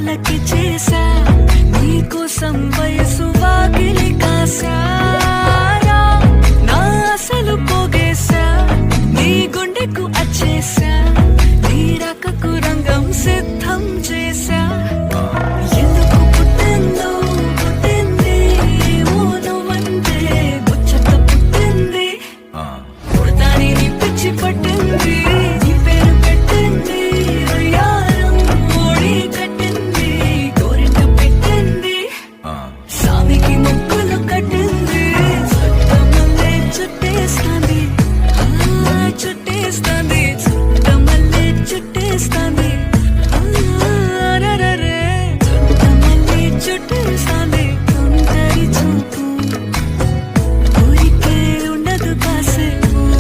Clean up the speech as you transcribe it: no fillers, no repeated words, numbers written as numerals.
తలకి చేసా నీకోసం వయసు వాకిలి కాసారా నా అసలు పోగేశా నీ గుండెకు అచ్చేసా నీ రకకు రంగం సిద్ధం చేసా ఎందుకు పుట్టిందో పుట్టింది ఏమో నువ్వంటే ముచ్చట పుట్టింది పుడతాని నీ పిచ్చి పట్టింది